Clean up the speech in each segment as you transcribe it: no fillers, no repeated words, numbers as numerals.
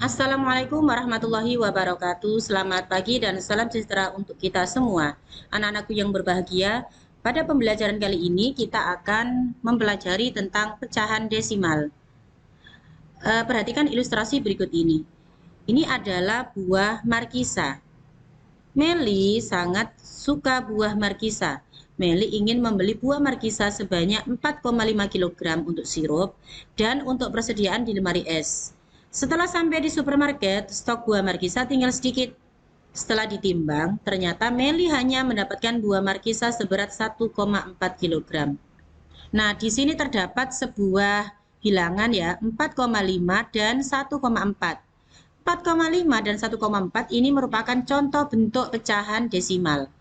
Assalamualaikum warahmatullahi wabarakatuh. Selamat pagi dan salam sejahtera untuk kita semua. Anak-anakku yang berbahagia, pada pembelajaran kali ini kita akan mempelajari tentang pecahan desimal. Perhatikan ilustrasi berikut ini. Ini adalah buah markisa. Meli sangat suka buah markisa. Meli ingin membeli buah markisa sebanyak 4,5 kg untuk sirup dan untuk persediaan di lemari es. Setelah sampai di supermarket, stok buah markisa tinggal sedikit. Setelah ditimbang, ternyata Meli hanya mendapatkan buah markisa seberat 1,4 kg. Nah, di sini terdapat sebuah bilangan ya, 4,5 dan 1,4. 4,5 dan 1,4 ini merupakan contoh bentuk pecahan desimal.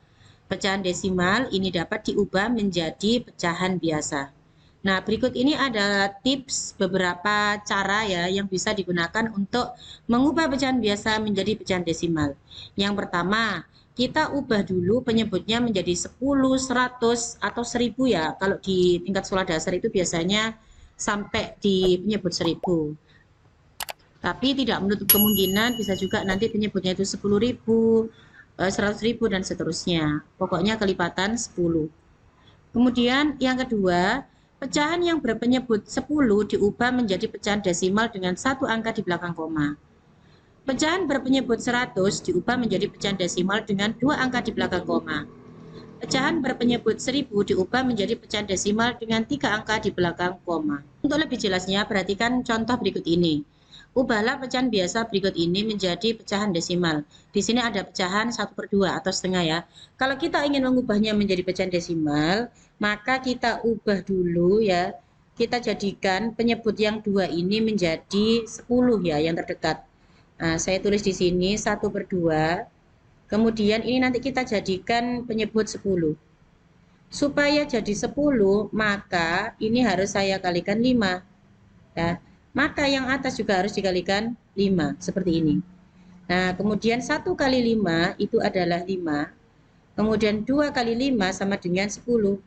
Pecahan desimal ini dapat diubah menjadi pecahan biasa. Nah, berikut ini ada tips beberapa cara ya yang bisa digunakan untuk mengubah pecahan biasa menjadi pecahan desimal. Yang pertama, kita ubah dulu penyebutnya menjadi 10, 100 atau 1000 ya. Kalau di tingkat sekolah dasar itu biasanya sampai di penyebut 1000. Tapi tidak menutup kemungkinan bisa juga nanti penyebutnya itu 10.000, 100.000 dan seterusnya. Pokoknya kelipatan 10. Kemudian yang kedua, pecahan yang berpenyebut 10 diubah menjadi pecahan desimal dengan satu angka di belakang koma. Pecahan berpenyebut 100 diubah menjadi pecahan desimal dengan dua angka di belakang koma. Pecahan berpenyebut 1000 diubah menjadi pecahan desimal dengan tiga angka di belakang koma. Untuk lebih jelasnya, perhatikan contoh berikut ini. Ubahlah pecahan biasa berikut ini menjadi pecahan desimal. Di sini ada pecahan 1/2 atau setengah ya. Kalau kita ingin mengubahnya menjadi pecahan desimal, maka kita ubah dulu ya. Kita jadikan penyebut yang 2 ini menjadi 10 ya, yang terdekat. Nah, saya tulis di sini 1/2. Kemudian ini nanti kita jadikan penyebut 10. Supaya jadi 10, maka ini harus saya kalikan 5. Ya. Maka yang atas juga harus dikalikan 5, seperti ini. Nah, kemudian 1 kali 5 itu adalah 5. Kemudian 2 kali 5 sama dengan 10.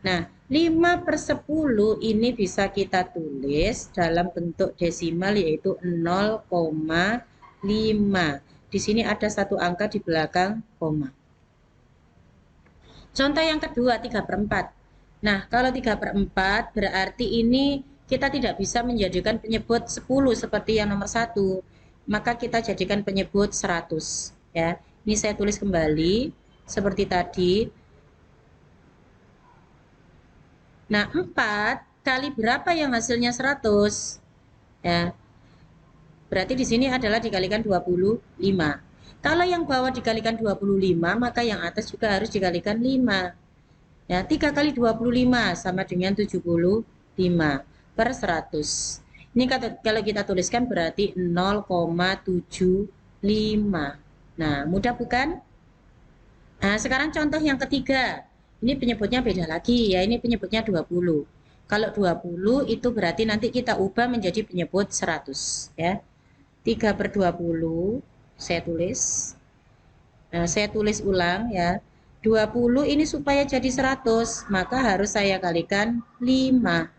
Nah, 5/10 ini bisa kita tulis dalam bentuk desimal yaitu 0,5. Di sini ada satu angka di belakang koma. Contoh yang kedua, 3/4. Nah, kalau 3/4 berarti ini kita tidak bisa menjadikan penyebut 10 seperti yang nomor 1. Maka kita jadikan penyebut 100. Ya. Ini saya tulis kembali seperti tadi. Nah, 4 kali berapa yang hasilnya 100? Ya. Berarti di sini adalah dikalikan 25. Kalau yang bawah dikalikan 25, maka yang atas juga harus dikalikan 5. Ya, 3 kali 25 sama dengan 75 per 100. Ini kalau kita tuliskan berarti 0,75. Nah, mudah bukan? Nah, sekarang contoh yang ketiga. Ini penyebutnya beda lagi ya, ini penyebutnya 20. Kalau 20 itu berarti nanti kita ubah menjadi penyebut 100 ya. 3/20 saya tulis. Nah, saya tulis ulang ya. 20 ini supaya jadi 100, maka harus saya kalikan 5.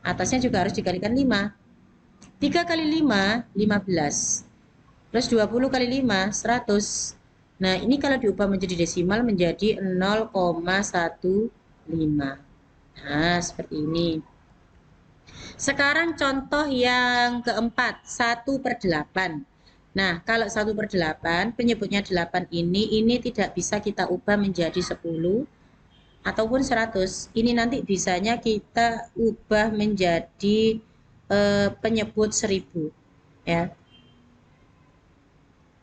Atasnya juga harus dikalikan 5. 3 kali 5, 15. Plus 20 kali 5, 100. Nah, ini kalau diubah menjadi desimal menjadi 0,15. Nah, seperti ini. Sekarang contoh yang keempat, 1/8. Nah, kalau 1/8, penyebutnya 8 ini tidak bisa kita ubah menjadi 10 ataupun 100. Ini nanti bisanya kita ubah menjadi penyebut 1000. Ya.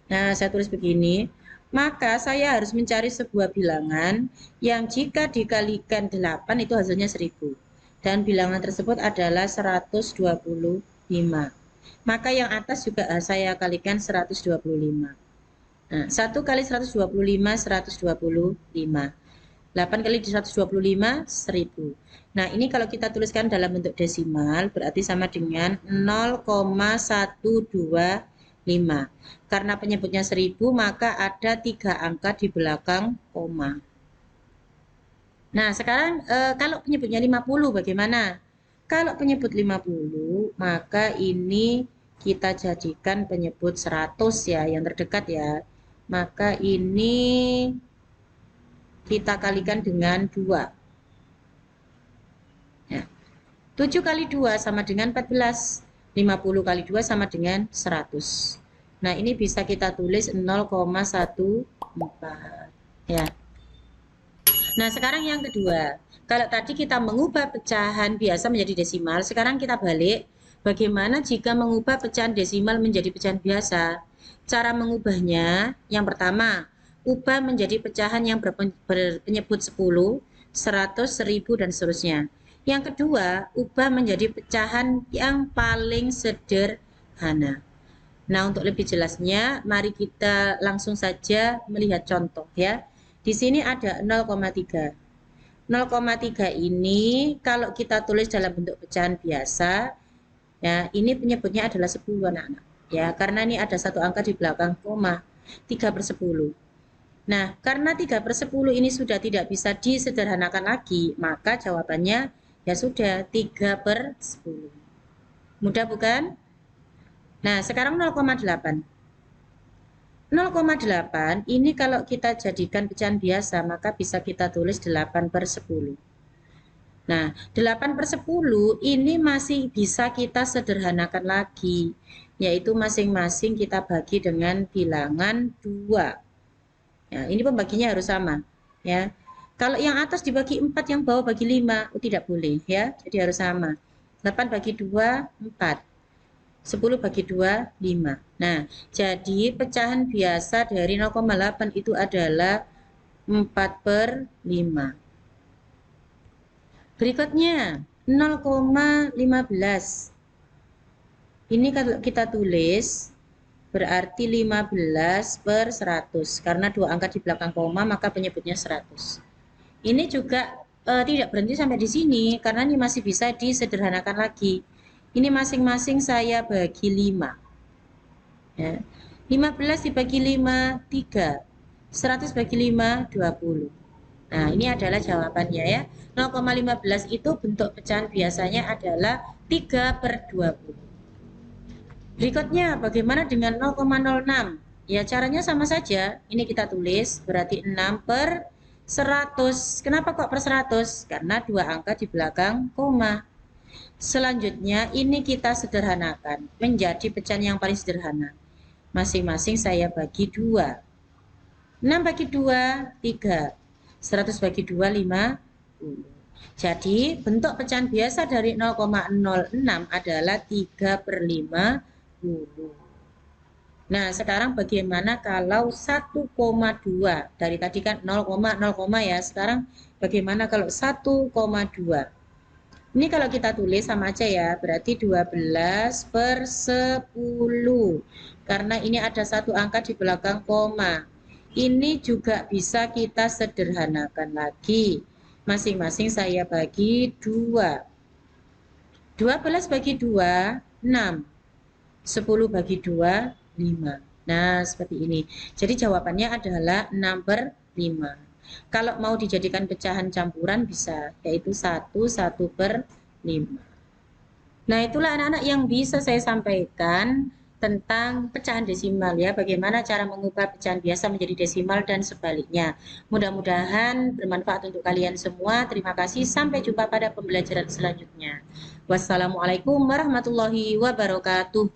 Nah, saya tulis begini. Maka saya harus mencari sebuah bilangan yang jika dikalikan 8 itu hasilnya 1000. Dan bilangan tersebut adalah 125. Maka yang atas juga saya kalikan 125. Nah, 1 kali 125, 125. 8 kali 125, 1000. Nah, ini kalau kita tuliskan dalam bentuk desimal berarti sama dengan 0,125. Karena penyebutnya 1000, maka ada 3 angka di belakang koma. Nah, sekarang kalau penyebutnya 50 bagaimana? Kalau penyebut 50, maka ini kita jadikan penyebut 100 ya, yang terdekat ya. Maka ini kita kalikan dengan 2. Ya. 7 kali 2 sama dengan 14. 50 kali 2 sama dengan 100. Nah, ini bisa kita tulis 0,14. Ya. Nah, sekarang yang kedua. Kalau tadi kita mengubah pecahan biasa menjadi desimal, sekarang kita balik. Bagaimana jika mengubah pecahan desimal menjadi pecahan biasa? Cara mengubahnya, yang pertama, ubah menjadi pecahan yang berpenyebut 10, 100, 1000, dan seterusnya. Yang kedua, ubah menjadi pecahan yang paling sederhana. Nah, untuk lebih jelasnya, mari kita langsung saja melihat contoh ya. Di sini ada 0,3. 0,3 ini kalau kita tulis dalam bentuk pecahan biasa, ya ini penyebutnya adalah 10 anak-anak. Ya, karena ini ada satu angka di belakang koma, 3/10. Nah, karena 3/10 ini sudah tidak bisa disederhanakan lagi, maka jawabannya ya sudah 3/10. Mudah bukan? Nah, sekarang 0,8. 0,8 ini kalau kita jadikan pecahan biasa, maka bisa kita tulis 8/10. Nah, 8/10 ini masih bisa kita sederhanakan lagi, yaitu masing-masing kita bagi dengan bilangan 2. Ya, ini pembaginya harus sama. Ya. Kalau yang atas dibagi 4, yang bawah bagi 5, tidak boleh. Ya, jadi harus sama. 8 bagi 2, 4. 10 bagi 2, 5. Nah, jadi pecahan biasa dari 0,8 itu adalah 4/5. Berikutnya, 0,15. Ini kalau kita tulis, berarti 15/100. Karena 2 angka di belakang koma, maka penyebutnya 100. Ini juga tidak berhenti sampai di sini, karena ini masih bisa disederhanakan lagi. Ini masing-masing saya bagi 5. Ya. 15 dibagi 5, 3. 100 bagi 5, 20. Nah, ini adalah jawabannya ya. 0,15 itu bentuk pecahan biasanya adalah 3/20. Berikutnya, bagaimana dengan 0,06? Ya, caranya sama saja. Ini kita tulis, berarti 6/100. Kenapa kok per 100? Karena 2 angka di belakang koma. Selanjutnya ini kita sederhanakan menjadi pecahan yang paling sederhana. Masing-masing saya bagi 2. 6 bagi 2, 3. 100 bagi 2, 50. Jadi bentuk pecahan biasa dari 0,06 adalah 3/50. Nah, sekarang bagaimana kalau 1,2? Dari tadi kan 0, ya. Sekarang bagaimana kalau 1,2? Ini kalau kita tulis sama aja ya, berarti 12/10. Karena ini ada satu angka di belakang koma. Ini juga bisa kita sederhanakan lagi. Masing-masing saya bagi 2. 12 bagi 2, 6. 10 bagi 2, 5. Nah, seperti ini. Jadi jawabannya adalah 6/5. Kalau mau dijadikan pecahan campuran bisa, yaitu 1/5. Nah, itulah anak-anak yang bisa saya sampaikan tentang pecahan desimal ya, bagaimana cara mengubah pecahan biasa menjadi desimal dan sebaliknya. Mudah-mudahan bermanfaat untuk kalian semua. Terima kasih, sampai jumpa pada pembelajaran selanjutnya. Wassalamualaikum warahmatullahi wabarakatuh.